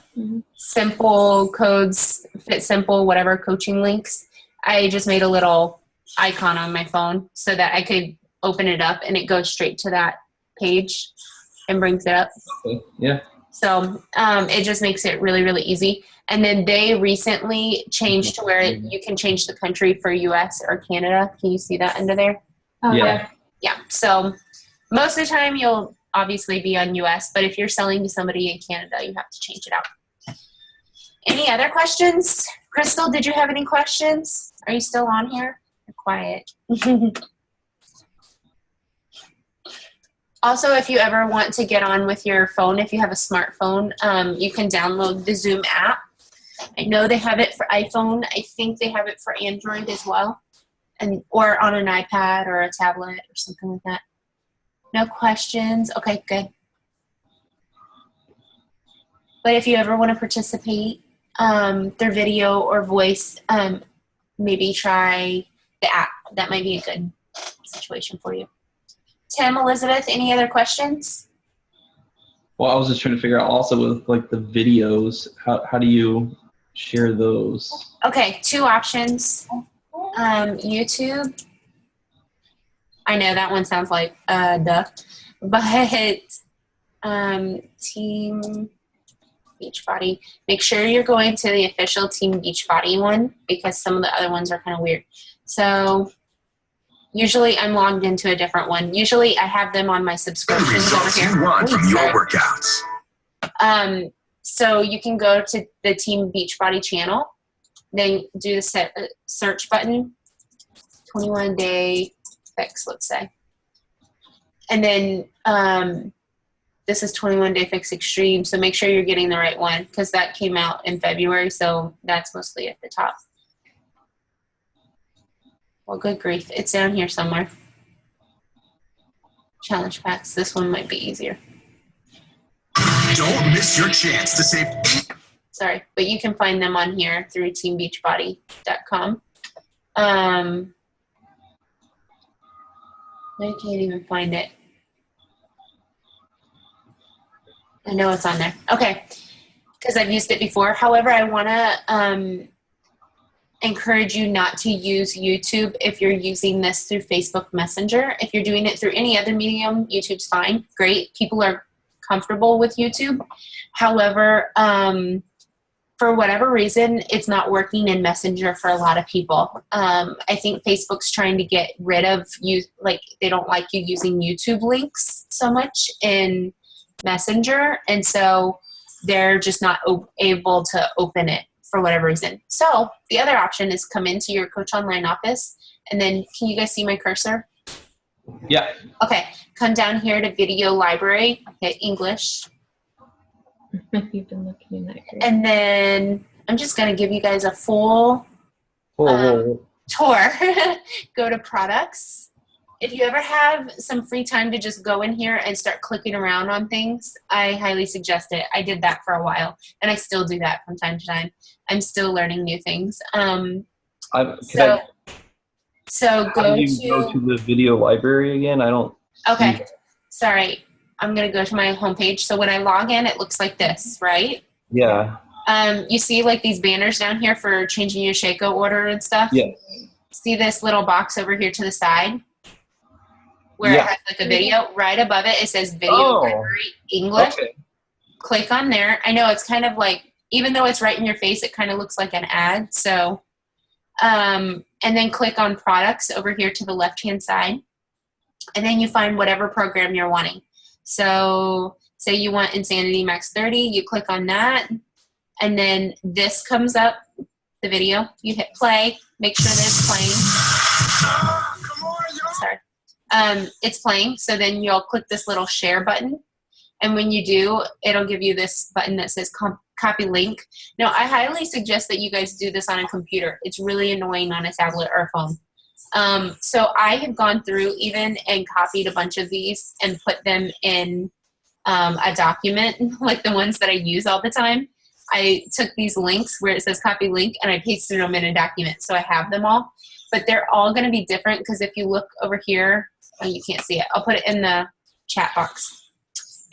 [SPEAKER 1] simple codes, fit simple, whatever coaching links. I just made a little icon on my phone so that I could open it up and it goes straight to that page and brings it up.
[SPEAKER 2] Okay. Yeah.
[SPEAKER 1] So it just makes it really, really easy. And then they recently changed to where you can change the country for US or Canada. Can you see that under there?
[SPEAKER 3] Oh,
[SPEAKER 2] Yeah.
[SPEAKER 1] Yeah. So most of the time you'll obviously be on US, but if you're selling to somebody in Canada, you have to change it out. Any other questions? Crystal, did you have any questions? Are you still on here? You're quiet. Also, if you ever want to get on with your phone, if you have a smartphone, you can download the Zoom app. I know they have it for iPhone. I think they have it for Android as well, or on an iPad or a tablet or something like that. No questions? Okay, good. But if you ever want to participate through video or voice, maybe try the app. That might be a good situation for you. Tim, Elizabeth, any other questions?
[SPEAKER 2] Well, I was just trying to figure out also with like the videos, how do you share those?
[SPEAKER 1] Okay, two options. YouTube. I know that one sounds like duh, but Team Beachbody. Make sure you're going to the official Team Beachbody one because some of the other ones are kind of weird. So usually I'm logged into a different one. Usually I have them on my subscriptions over here.
[SPEAKER 4] You want from your workouts.
[SPEAKER 1] So you can go to the Team Beachbody channel, then do the search button, 21-day fix, let's say. And then this is 21-day fix extreme, so make sure you're getting the right one because that came out in February, so that's mostly at the top. Well, good grief. It's down here somewhere. Challenge packs. This one might be easier.
[SPEAKER 4] Don't miss your chance to save.
[SPEAKER 1] Sorry, but you can find them on here through teambeachbody.com. I can't even find it. I know it's on there. Okay, because I've used it before. However, I want to encourage you not to use YouTube if you're using this through Facebook Messenger. If you're doing it through any other medium, YouTube's fine. Great. People are comfortable with YouTube. However, for whatever reason, it's not working in Messenger for a lot of people. I think Facebook's trying to get rid of you, like they don't like you using YouTube links so much in Messenger, and so they're just not able to open it for whatever reason. So the other option is come into your Coach Online office, and then can you guys see my cursor?
[SPEAKER 2] Yeah.
[SPEAKER 1] Okay, come down here to Video Library, hit English.
[SPEAKER 3] You've been looking in that group.
[SPEAKER 1] And then I'm just going to give you guys a full
[SPEAKER 2] Whoa.
[SPEAKER 1] tour. Go to products if you ever have some free time to just go in here and start clicking around on things, I highly suggest it. I did that for a while, and I still do that from time to time. I'm still learning new things. So
[SPEAKER 2] How
[SPEAKER 1] go
[SPEAKER 2] do you go to the video library again? I don't.
[SPEAKER 1] Okay,
[SPEAKER 2] see-
[SPEAKER 1] sorry. I'm going to go to my homepage. So when I log in, it looks like this, right?
[SPEAKER 2] Yeah.
[SPEAKER 1] You see like these banners down here for changing your Shaco order and stuff?
[SPEAKER 2] Yeah.
[SPEAKER 1] See this little box over here to the side where it
[SPEAKER 2] Yeah.
[SPEAKER 1] has like a video? Right above it, it says Video
[SPEAKER 2] Oh.
[SPEAKER 1] Library English.
[SPEAKER 2] Okay.
[SPEAKER 1] Click on there. I know it's kind of like, even though it's right in your face, it kind of looks like an ad. So, and then click on products over here to the left-hand side. And then you find whatever program you're wanting. So say you want Insanity Max 30, you click on that. And then this comes up, the video. You hit play, make sure that it's playing. Sorry. It's playing. So then you'll click this little share button. And when you do, it'll give you this button that says copy link. Now, I highly suggest that you guys do this on a computer. It's really annoying on a tablet or a phone. So I have gone through even and copied a bunch of these and put them in a document, like the ones that I use all the time. I took these links where it says copy link and I pasted them in a document. So I have them all, but they're all going to be different because if you look over here, oh, you can't see it. I'll put it in the chat box.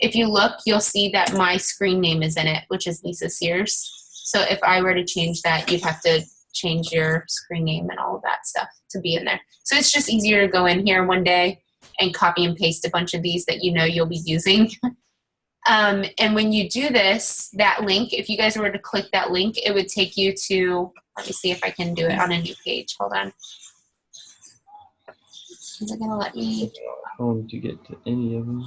[SPEAKER 1] If you look, you'll see that my screen name is in it, which is Lisa Sears. So if I were to change that, you'd have to change your screen name and all of that stuff to be in there. So it's just easier to go in here one day and copy and paste a bunch of these that you know you'll be using. And when you do this, that link, if you guys were to click that link, it would take you to, let me see if I can do it on a new page. Hold on. Is it going to let me?
[SPEAKER 2] How to get to any of them?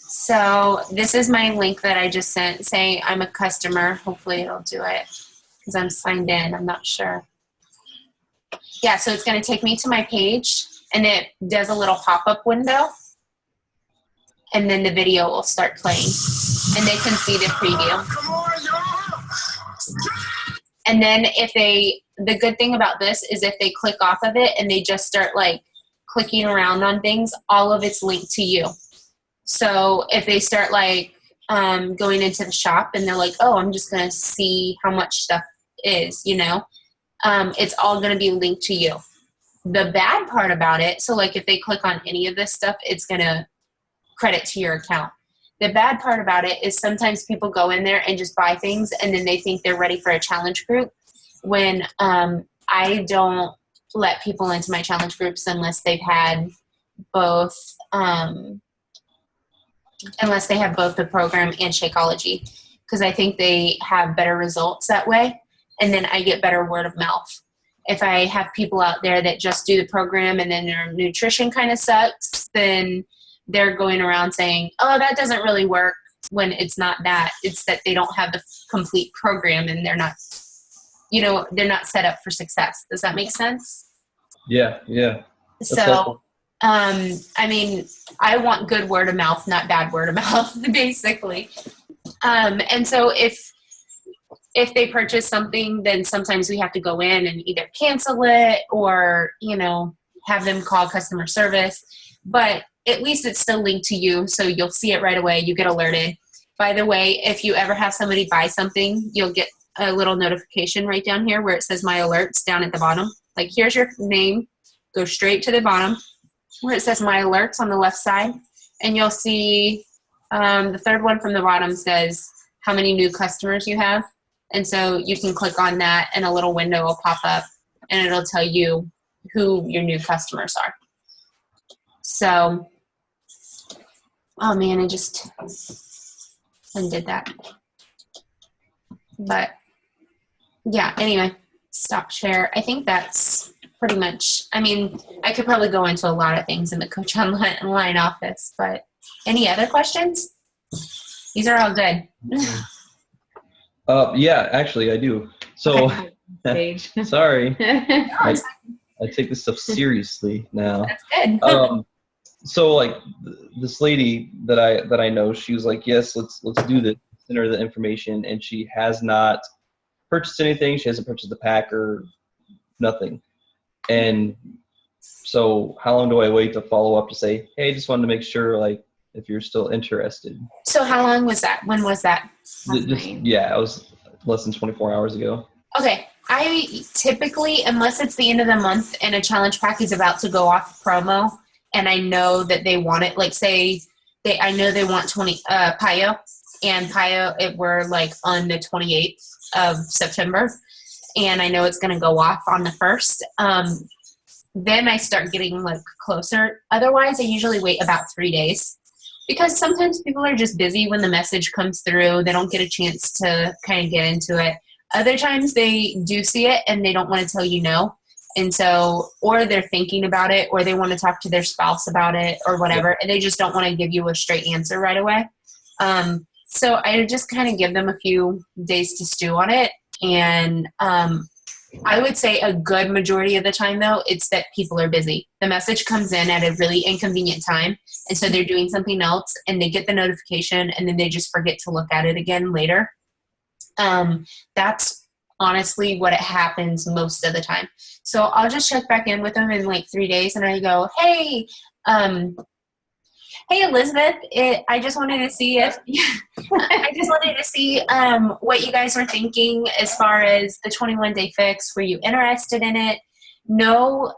[SPEAKER 1] So this is my link that I just sent. Say I'm a customer. Hopefully it'll do it because I'm signed in. I'm not sure. Yeah, so it's going to take me to my page, and it does a little pop-up window. And then the video will start playing, and they can see the preview. And then the good thing about this is if they click off of it and they just start like clicking around on things, all of it's linked to you. So if they start like going into the shop and they're like, oh, I'm just going to see how much stuff is, it's all going to be linked to you. The bad part about it, so like if they click on any of this stuff, it's going to credit to your account. The bad part about it is sometimes people go in there and just buy things and then they think they're ready for a challenge group when I don't let people into my challenge groups unless they've had both the program and Shakeology, because I think they have better results that way, and then I get better word of mouth. If I have people out there that just do the program and then their nutrition kind of sucks, then they're going around saying, oh, that doesn't really work, when it's not that. It's that they don't have the complete program and they're not set up for success. Does that make sense?
[SPEAKER 2] Yeah. That's
[SPEAKER 1] So,
[SPEAKER 2] helpful.
[SPEAKER 1] I mean, I want good word of mouth, not bad word of mouth, basically. And so if they purchase something, then sometimes we have to go in and either cancel it or, have them call customer service. But at least it's still linked to you, so you'll see it right away. You get alerted. By the way, if you ever have somebody buy something, you'll get a little notification right down here where it says My Alerts down at the bottom. Like, here's your name. Go straight to the bottom where it says My Alerts on the left side, and you'll see the third one from the bottom says how many new customers you have. And so you can click on that, and a little window will pop up, and it'll tell you who your new customers are. So, oh man, I just undid that. But yeah, anyway, stop share. I think that's pretty much, I mean, I could probably go into a lot of things in the Coach Online office, but any other questions? These are all good.
[SPEAKER 2] Yeah, actually I do. So,
[SPEAKER 3] Stage.
[SPEAKER 2] sorry.
[SPEAKER 1] Oh,
[SPEAKER 2] I take this stuff seriously now.
[SPEAKER 1] that's good.
[SPEAKER 2] So like this lady that I know, she was like, yes, let's do this. Send her the information, and she has not purchased anything. She hasn't purchased the pack or nothing. And So how long do I wait to follow up to say, hey, just wanted to make sure, like, if you're still interested?
[SPEAKER 1] So how long was that? When was that?
[SPEAKER 2] Yeah, it was less than 24 hours ago.
[SPEAKER 1] Okay. I typically, unless it's the end of the month and a challenge pack is about to go off promo and I know that they want it, like say I know they want 20 Payo, and Payo we're like on the 28th of September and I know it's going to go off on the 1st. Then I start getting like closer. Otherwise I usually wait about 3 days because sometimes people are just busy when the message comes through. They don't get a chance to kind of get into it. Other times they do see it and they don't want to tell you no. And so, or they're thinking about it, or they want to talk to their spouse about it or whatever. And they just don't want to give you a straight answer right away. So I just kind of give them a few days to stew on it. And I would say a good majority of the time, though, it's that people are busy. The message comes in at a really inconvenient time. And so they're doing something else and they get the notification and then they just forget to look at it again later. That's honestly what it happens most of the time. So I'll just check back in with them in like 3 days and I go, hey Elizabeth, I just wanted to see if what you guys were thinking as far as the 21-day fix. Were you interested in it? No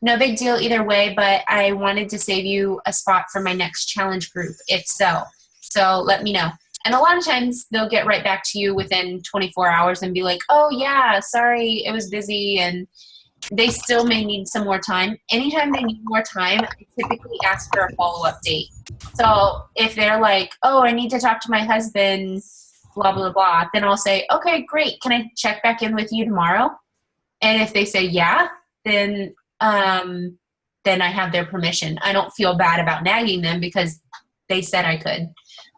[SPEAKER 1] big deal either way, but I wanted to save you a spot for my next challenge group if so let me know. And a lot of times they'll get right back to you within 24 hours and be like, oh yeah, sorry, it was busy. And they still may need some more time. Anytime they need more time, I typically ask for a follow-up date. So if they're like, oh, I need to talk to my husband, blah, blah, blah, then I'll say, okay, great. Can I check back in with you tomorrow? And if they say yeah, then I have their permission. I don't feel bad about nagging them because they said I could.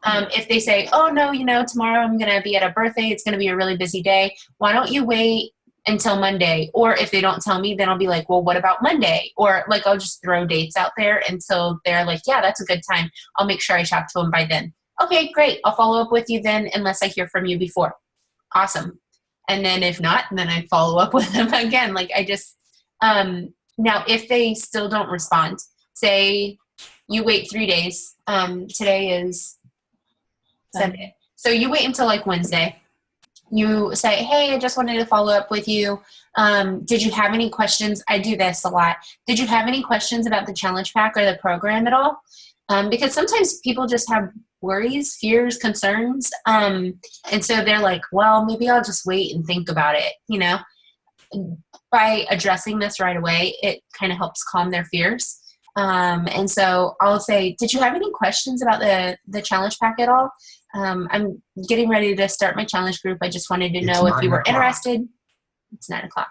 [SPEAKER 1] If they say, oh, no, tomorrow I'm going to be at a birthday. It's going to be a really busy day. Why don't you wait until Monday? Or if they don't tell me, then I'll be like, well, what about Monday? Or like, I'll just throw dates out there until they're like, yeah, that's a good time. I'll make sure I talk to them by then. Okay, great. I'll follow up with you then unless I hear from you before. Awesome. And then if not, then I follow up with them again. Like I just, now if they still don't respond, say you wait 3 days. Today is Sunday. So you wait until like Wednesday. You say, hey, I just wanted to follow up with you. Did you have any questions? I do this a lot. Did you have any questions about the challenge pack or the program at all? Because sometimes people just have worries, fears, concerns. And so they're like, well, maybe I'll just wait and think about it. By addressing this right away, it kind of helps calm their fears. And so I'll say, did you have any questions about the challenge pack at all? I'm getting ready to start my challenge group. I just wanted to know if you were interested. It's 9:00.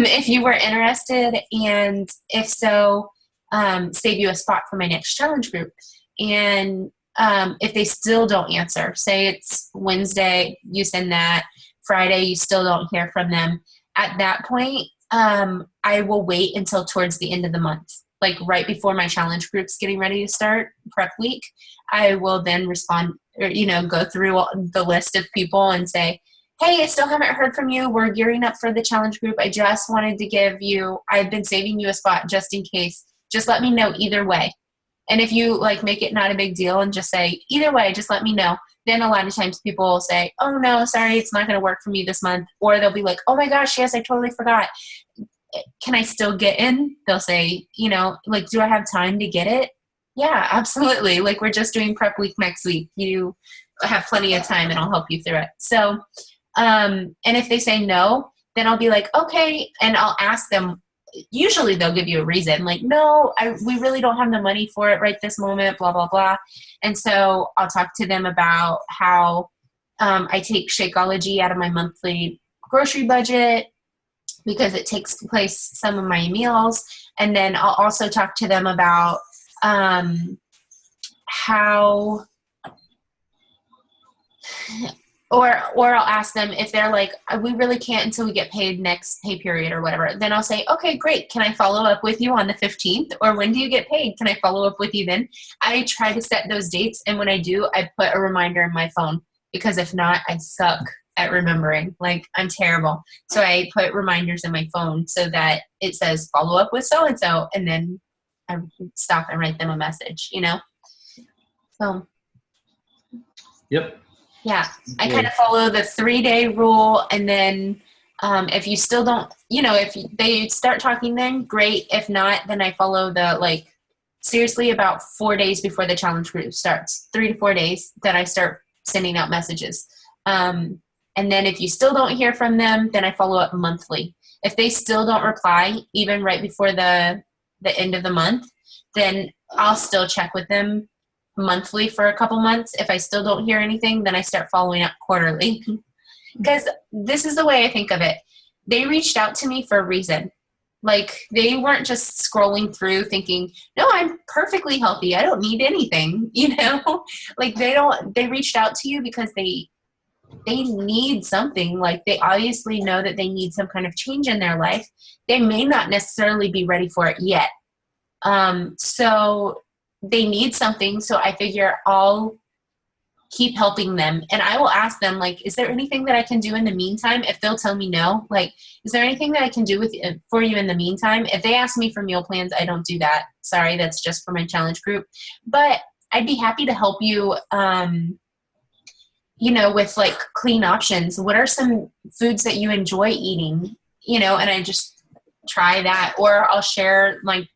[SPEAKER 1] If you were interested, and if so, save you a spot for my next challenge group. And if they still don't answer, say it's Wednesday, you send that, Friday, you still don't hear from them. At that point, I will wait until towards the end of the month. Like right before my challenge group's getting ready to start, prep week, I will then respond or, go through the list of people and say, hey, I still haven't heard from you. We're gearing up for the challenge group. I just wanted to I've been saving you a spot just in case. Just let me know either way. And if you make it not a big deal and just say, either way, just let me know. Then a lot of times people will say, oh no, sorry, it's not going to work for me this month. Or they'll be like, oh my gosh, yes, I totally forgot. Can I still get in? They'll say, do I have time to get it? Yeah, absolutely. We're just doing prep week next week. You have plenty of time and I'll help you through it. So, and if they say no, then I'll be like, okay. And I'll ask them, usually they'll give you a reason. No, we really don't have the money for it right this moment, blah, blah, blah. And so I'll talk to them about how I take Shakeology out of my monthly grocery budget, because it takes place some of my meals. And then I'll also talk to them about how, or I'll ask them if they're like, we really can't until we get paid next pay period or whatever. Then I'll say, okay, great. Can I follow up with you on the 15th? Or when do you get paid? Can I follow up with you then? I try to set those dates. And when I do, I put a reminder in my phone, because if not, I suck at remembering. Like, I'm terrible. So I put reminders in my phone so that it says follow up with so-and-so, and then I stop and write them a message, you know? So,
[SPEAKER 2] Yep.
[SPEAKER 1] yeah, I kind of follow the 3-day rule, and then if you still don't, you know, if they start talking, then great. If not, then I follow the, like, seriously about 4 days before the challenge group starts, 3 to 4 days, that I start sending out messages. And then if you still don't hear from them, then I follow up monthly. If they still don't reply, even right before the end of the month, then I'll still check with them monthly for a couple months. If I still don't hear anything, then I start following up quarterly. Because this is the way I think of it. They reached out to me for a reason. Like, they weren't just scrolling through thinking, no, I'm perfectly healthy, I don't need anything, you know? Like, they reached out to you because they need something. Like, they obviously know that they need some kind of change in their life. They may not necessarily be ready for it yet. So they need something. So I figure I'll keep helping them. And I will ask them, like, is there anything that I can do in the meantime? If they'll tell me no, like, is there anything that I can do for you in the meantime? If they ask me for meal plans, I don't do that. Sorry, that's just for my challenge group. But I'd be happy to help you, you know, with, like, clean options. What are some foods that you enjoy eating? You know, and I just try that. Or I'll share my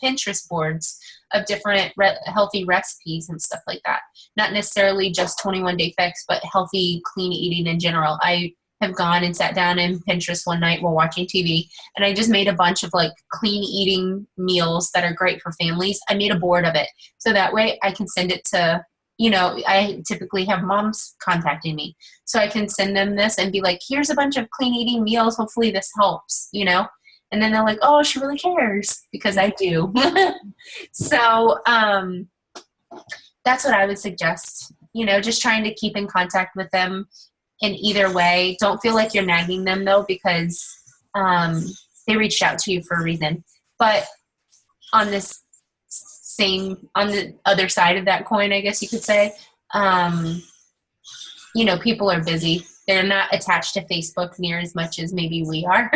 [SPEAKER 1] Pinterest boards of different healthy recipes and stuff like that. Not necessarily just 21 Day Fix, but healthy, clean eating in general. I have gone and sat down in Pinterest one night while watching TV, and I just made a bunch of, like, clean eating meals that are great for families. I made a board of it. So that way I can send it to, you know, I typically have moms contacting me. So I can send them this and be like, here's a bunch of clean eating meals. Hopefully this helps, you know? And then they're like, oh, she really cares, because I do. So that's what I would suggest, you know, just trying to keep in contact with them in either way. Don't feel like you're nagging them, though, because they reached out to you for a reason. But on the other side of that coin, I guess you could say, you know, people are busy. They're not attached to Facebook near as much as maybe we are.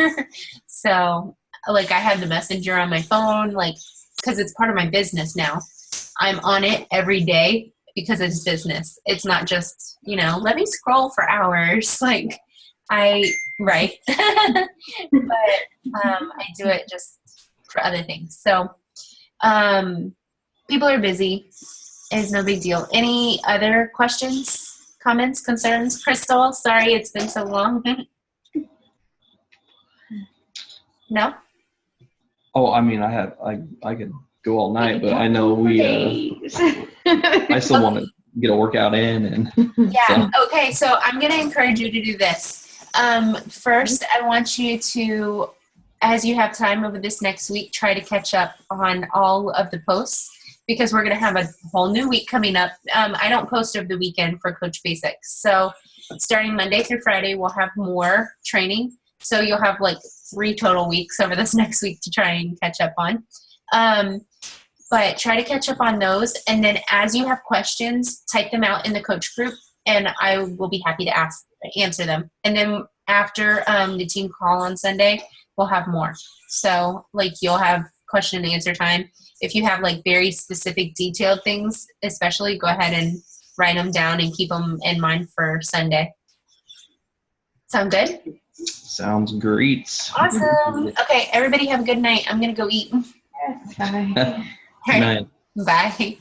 [SPEAKER 1] So, like, I have the Messenger on my phone, like, because it's part of my business now. I'm on it every day because it's business. It's not just, you know, let me scroll for hours. Like, right. But I do it just for other things. So, people are busy. It's no big deal. Any other questions, comments, concerns? Crystal, sorry it's been so long. No?
[SPEAKER 2] Oh, I mean, I could go all night, but I know I still want to get a workout in. And
[SPEAKER 1] yeah. So. Okay. So I'm going to encourage you to do this. First, I want you to, as you have time over this next week, try to catch up on all of the posts, because we're going to have a whole new week coming up. I don't post over the weekend for Coach Basics. So starting Monday through Friday, we'll have more training. So you'll have, like, 3 total weeks over this next week to try and catch up on. But try to catch up on those. And then as you have questions, type them out in the coach group, and I will be happy to answer them. And then after the team call on Sunday, we'll have more. So, like, you'll have question and answer time. If you have, like, very specific detailed things, especially, go ahead and write them down and keep them in mind for Sunday. Sound good?
[SPEAKER 2] Sounds great.
[SPEAKER 1] Awesome. Okay, everybody have a good night. I'm going to go eat.
[SPEAKER 3] Bye.
[SPEAKER 2] Good night.
[SPEAKER 1] Bye.